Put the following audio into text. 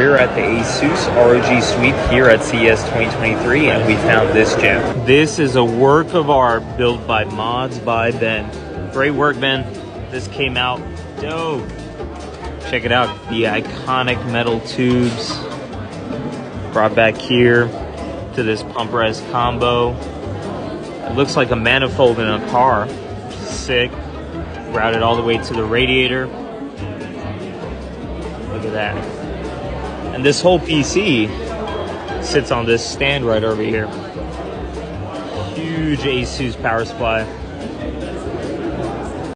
We're at the Asus ROG Suite here at CES 2023, and we found this gem. This is a work of art built by Mods by Ben. Great work, Ben. This came out dope. Check it out. The iconic metal tubes brought back here to this pump res combo. It looks like a manifold in a car. Sick. Routed all the way to the radiator. Look at that. And this whole PC sits on this stand right over here. Huge Asus power supply.